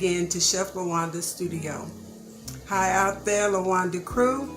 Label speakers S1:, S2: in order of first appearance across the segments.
S1: again to Chef LaWanda Studio. Hi out there, LaWanda crew.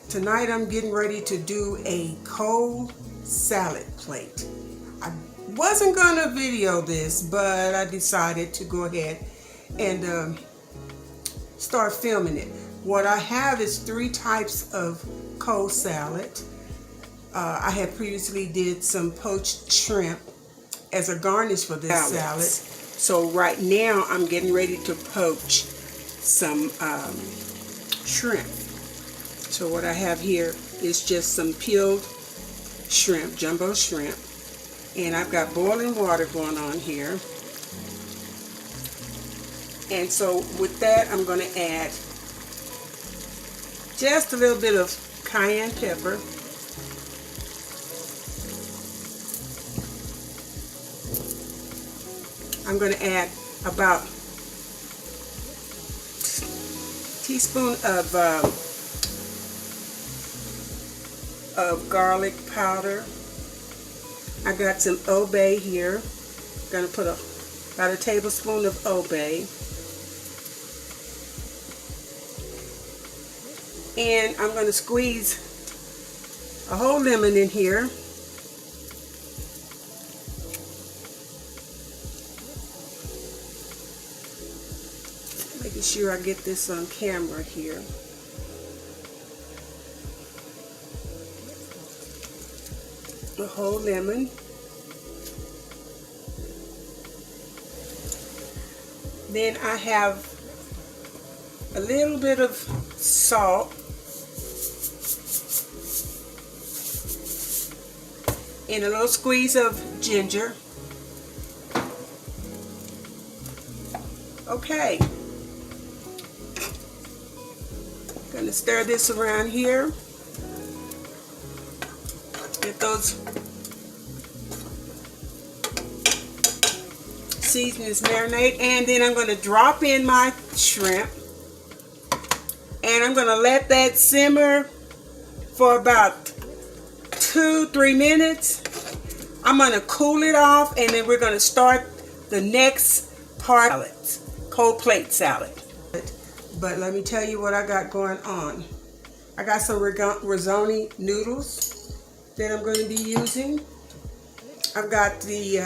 S1: Tonight I'm getting ready to do a cold salad plate. I wasn't gonna video this, but I decided to go ahead and start filming it. What I have is 3 types of cold salad. I had previously did some poached shrimp as a garnish for this salad. So right now I'm getting ready to poach some shrimp. So what I have here is just some peeled shrimp, jumbo shrimp, and I've got boiling water going on here. And so with that, I'm going to add just a little bit of cayenne pepper. I'm going to add about a teaspoon of garlic powder. I got some Old Bay here. I'm going to put about a tablespoon of Old Bay. And I'm going to squeeze a whole lemon in here. Making sure I get this on camera here. A whole lemon. Then I have a little bit of salt and a little squeeze of ginger. Okay. Gonna stir this around here. Get those seasonings marinate, and then I'm going to drop in my shrimp, and I'm going to let that simmer for about 2-3 minutes. I'm going to cool it off, and then we're going to start the next part of it, cold plate salad. But let me tell you what I got going on. I got some Risoni noodles that I'm going to be using. I've got the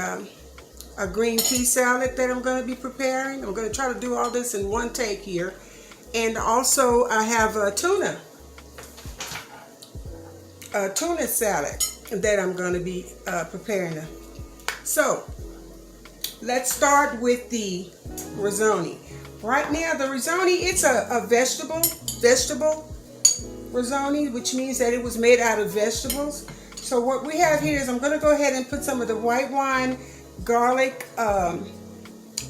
S1: a green pea salad that I'm going to be preparing. I'm going to try to do all this in one take here. And also I have a tuna salad that I'm going to be preparing. So let's start with the Risoni. Right now the Risoni, it's a vegetable Risoni, which means that it was made out of vegetables. So what we have here is I'm going to go ahead and put some of the white wine garlic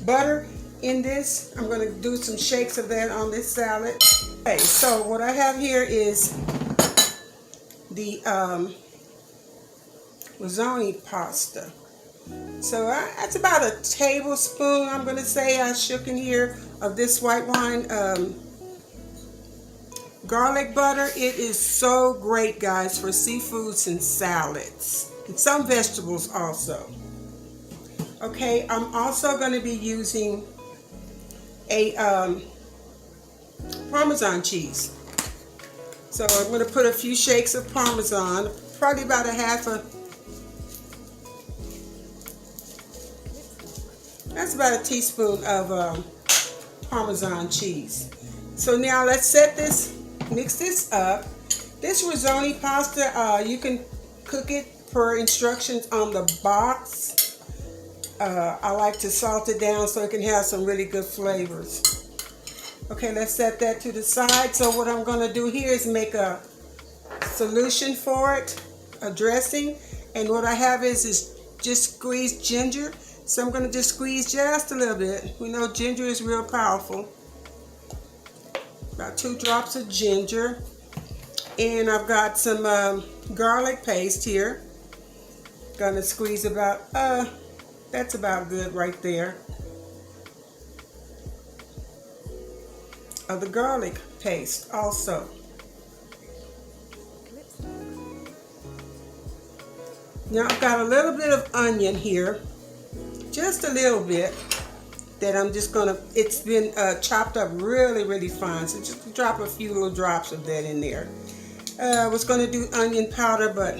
S1: butter in this. I'm going to do some shakes of that on this salad. Okay, so what I have here is the Risoni pasta. So that's about a tablespoon, I'm going to say, I shook in here of this white wine garlic butter. It is so great, guys, for seafoods and salads, and some vegetables also. Okay, I'm also going to be using a Parmesan cheese. So I'm going to put a few shakes of Parmesan, probably about that's about a teaspoon of Parmesan cheese. So now let's mix this up. This Risoni pasta, you can cook it per instructions on the box. I like to salt it down so it can have some really good flavors. Okay, let's set that to the side. So what I'm going to do here is make a solution for it, a dressing. And what I have is just squeezed ginger. So I'm going to just squeeze just a little bit. We know ginger is real powerful. About 2 drops of ginger. And I've got some garlic paste here. Going to squeeze about, that's about good right there, of the garlic paste also. Now I've got a little bit of onion here, just a little bit, that I'm just gonna, it's been chopped up really, really fine. So just drop a few little drops of that in there. I was gonna do onion powder, but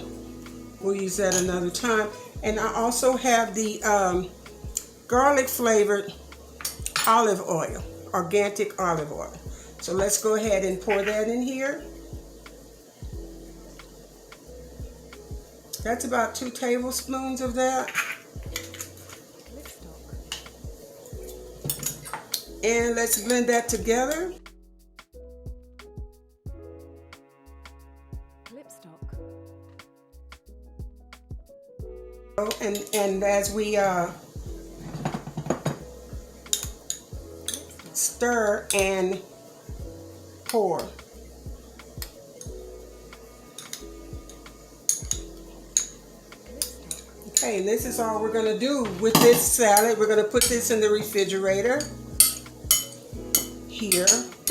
S1: we'll use that another time. And I also have the garlic flavored olive oil, organic olive oil. So let's go ahead and pour that in here. That's about 2 tablespoons of that. And let's blend that together. And as we stir and pour. Okay, and this is all we're going to do with this salad. We're going to put this in the refrigerator here.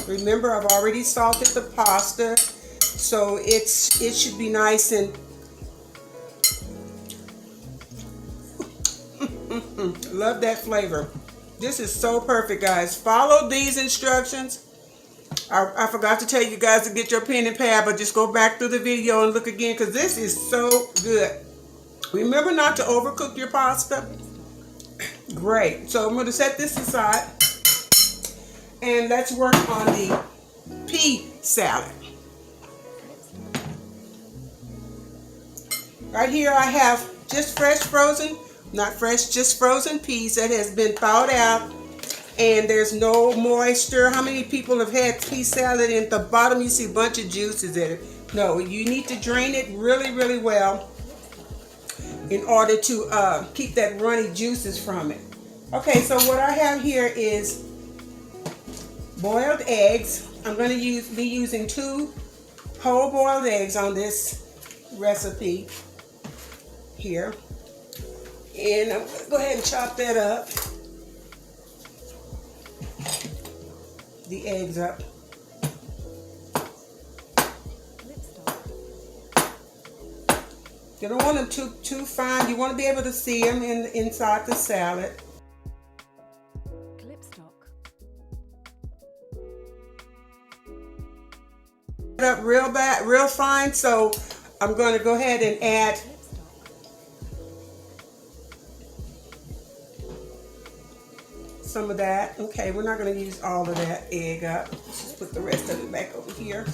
S1: Remember, I've already salted the pasta, so it should be nice and love that flavor. This is so perfect, guys. Follow these instructions. I forgot to tell you guys to get your pen and pad, but just go back through the video and look again, because this is so good. Remember not to overcook your pasta. Great. So I'm going to set this aside, and let's work on the pea salad. Right here I have just fresh frozen, not fresh, just frozen peas that has been thawed out, and there's no moisture. How many people have had pea salad and at the bottom you see a bunch of juices in it? No, you need to drain it really, really well in order to keep that runny juices from it. Okay, so what I have here is boiled eggs. I'm going to be using 2 whole boiled eggs on this recipe here. And I'm going to go ahead and chop that up. The eggs up. You don't want them too fine. You want to be able to see them inside the salad. Up real fine. So I'm going to go ahead and add some of that. Okay, we're not going to use all of that egg up. Let's just put the rest of it back over here.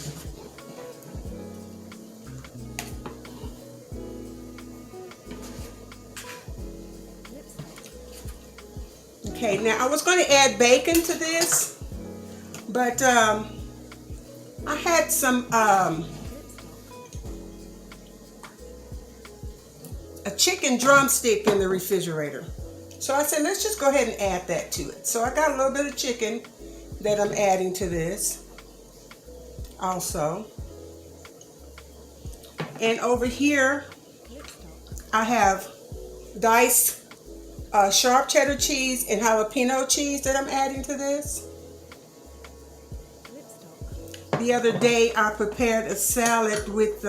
S1: Okay, now I was going to add bacon to this, but I had some a chicken drumstick in the refrigerator. So I said, let's just go ahead and add that to it. So I got a little bit of chicken that I'm adding to this also. And over here, I have diced sharp cheddar cheese and jalapeno cheese that I'm adding to this. The other day, I prepared a salad with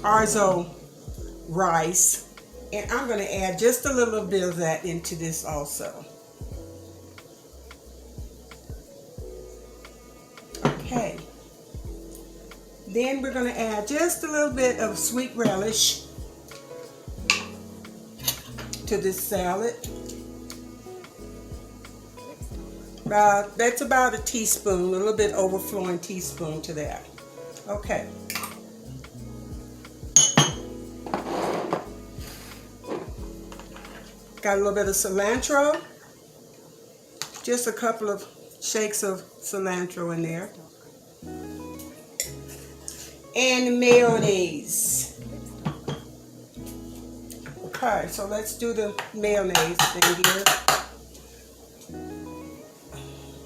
S1: orzo rice. And I'm going to add just a little bit of that into this also. Okay. Then we're going to add just a little bit of sweet relish to this salad. That's about a teaspoon, a little bit overflowing teaspoon to that. Okay. Got a little bit of cilantro, just a couple of shakes of cilantro in there, and mayonnaise. Okay, so let's do the mayonnaise thing here.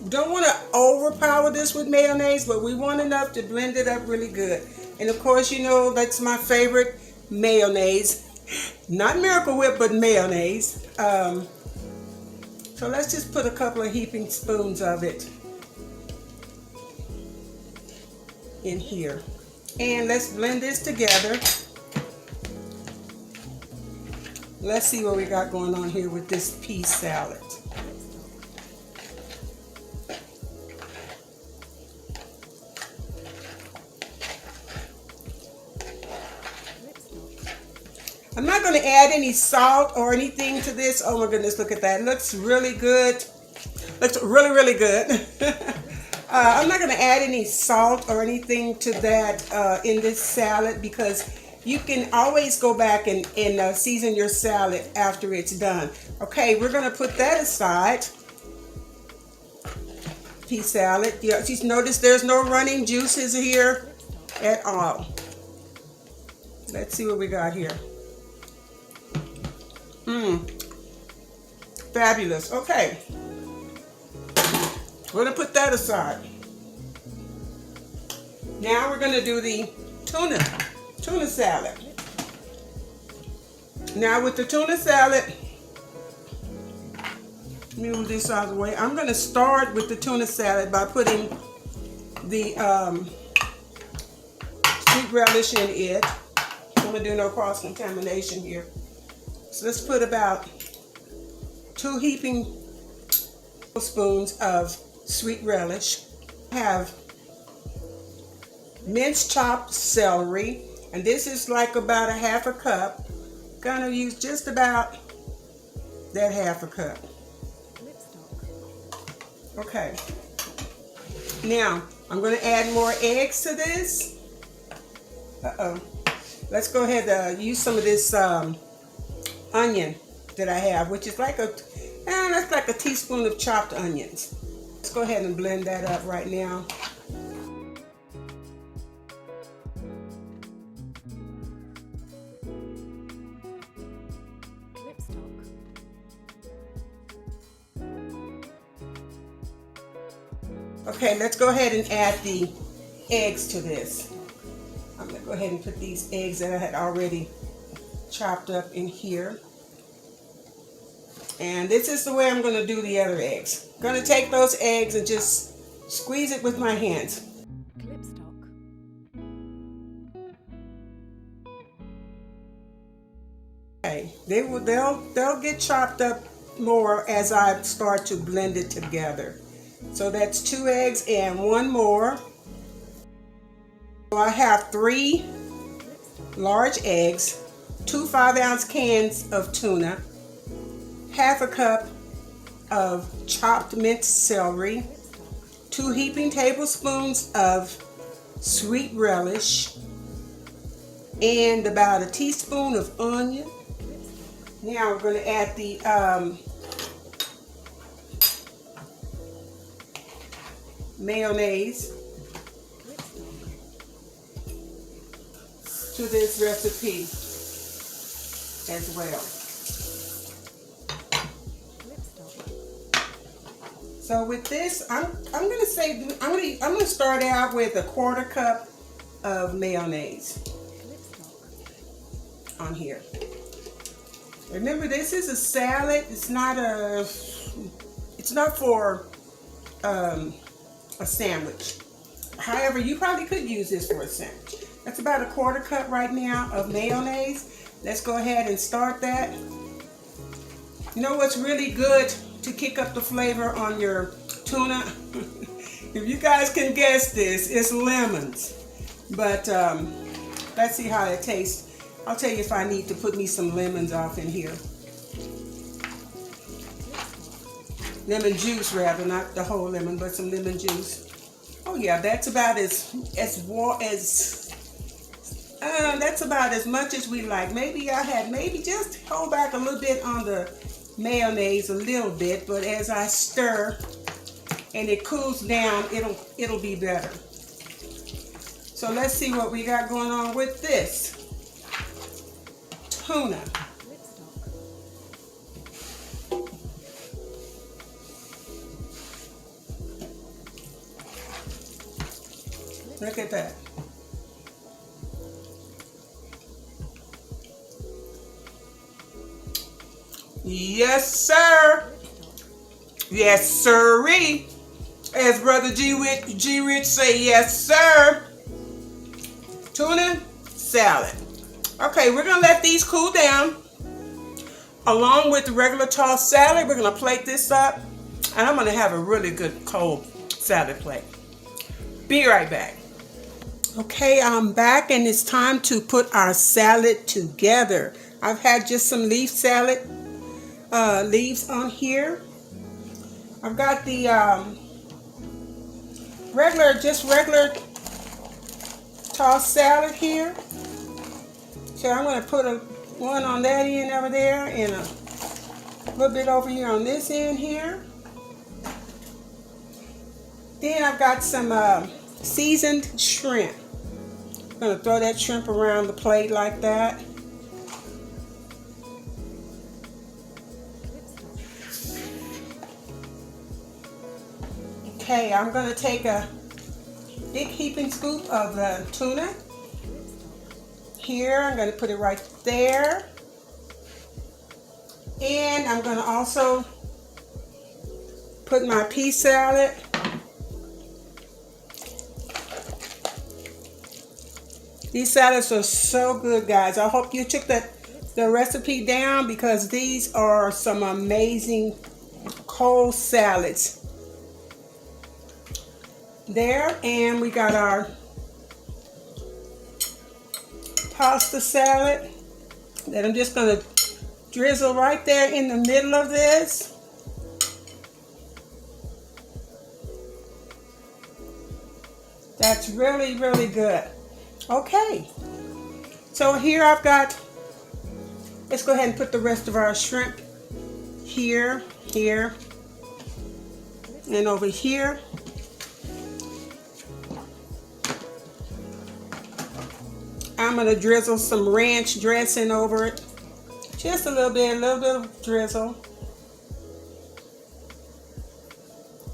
S1: Don't want to overpower this with mayonnaise, but we want enough to blend it up really good. And of course, you know, that's my favorite mayonnaise. Not Miracle Whip, but mayonnaise. So let's just put a couple of heaping spoons of it in here. And let's blend this together. Let's see what we got going on here with this pea salad. I'm not going to add any salt or anything to this. Oh my goodness, look at that. It looks really good. Looks really, really good. I'm not going to add any salt or anything to that in this salad, because you can always go back and season your salad after it's done. Okay, we're going to put that aside. Pea salad. Yeah, just notice there's no running juices here at all. Let's see what we got here. Fabulous. Okay. We're going to put that aside. Now we're going to do the tuna salad. Now with the tuna salad, let me move this out of the way. I'm going to start with the tuna salad by putting the sweet relish in it. I'm going to do no cross-contamination here. So let's put about 2 heaping spoons of sweet relish. I have minced chopped celery, and this is like about a 1/2 cup. Gonna use just about that 1/2 cup. Okay. Now I'm going to add more eggs to this. Let's go ahead and use some of this onion that I have, which is like that's like a teaspoon of chopped onions. Let's go ahead and blend that up right now. Okay, let's go ahead and add the eggs to this. I'm going to go ahead and put these eggs that I had already chopped up in here. And this is the way I'm going to do the other eggs. I'm going to take those eggs and just squeeze it with my hands. Okay, they'll get chopped up more as I start to blend it together. So that's 2 eggs and 1 more. So I have 3 large eggs, 2 5-ounce cans of tuna, 1/2 cup of chopped minced celery, 2 heaping tablespoons of sweet relish, and about a teaspoon of onion. Now we're going to add the mayonnaise to this recipe as well. So with this, I'm gonna start out with a 1/4 cup of mayonnaise on here. Remember, this is a salad. It's not for a sandwich. However, you probably could use this for a sandwich. That's about a 1/4 cup right now of mayonnaise. Let's go ahead and start that. You know what's really good to kick up the flavor on your tuna? If you guys can guess this, it's lemons. But let's see how it tastes. I'll tell you if I need to put me some lemons off in here. Lemon juice, rather, not the whole lemon, but some lemon juice. Oh yeah, that's about that's about as much as we like. Maybe just hold back a little bit on the mayonnaise, a little bit, but as I stir and it cools down, it'll be better. So let's see what we got going on with this tuna. Look at that. Yes, sir. Yes, sirree. As Brother G Rich say, yes, sir. Tuna salad. Okay, we're going to let these cool down. Along with the regular tossed salad, we're going to plate this up. And I'm going to have a really good cold salad plate. Be right back. Okay, I'm back and it's time to put our salad together. I've had just some leaf salad leaves on here. I've got the regular tossed salad here. So I'm going to put one on that end over there and a little bit over here on this end here. Then I've got some seasoned shrimp. I'm going to throw that shrimp around the plate like that. Okay, I'm going to take a big heaping scoop of tuna. Here, I'm going to put it right there. And I'm going to also put my pea salad. These salads are so good, guys. I hope you took the recipe down because these are some amazing cold salads. There, and we got our pasta salad that I'm just going to drizzle right there in the middle of this. That's really, really good. Okay, so here I've got, let's go ahead and put the rest of our shrimp here, and over here. I'm going to drizzle some ranch dressing over it. Just a little bit of drizzle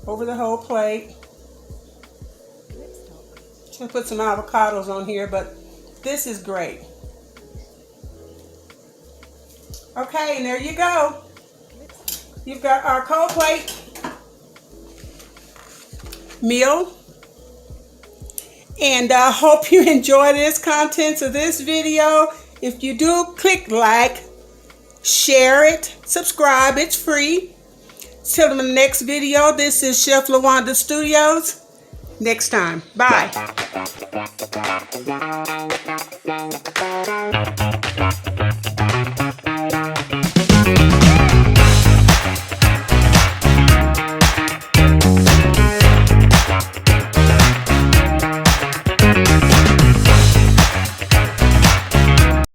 S1: over the whole plate. Just going to put some avocados on here, but this is great. Okay, and there you go. You've got our cold plate meal. And I hope you enjoy this contents of this video. If you do, click like, share it, subscribe, it's free. Till the next video, this is Chef LaWanda Studios. Next time, bye.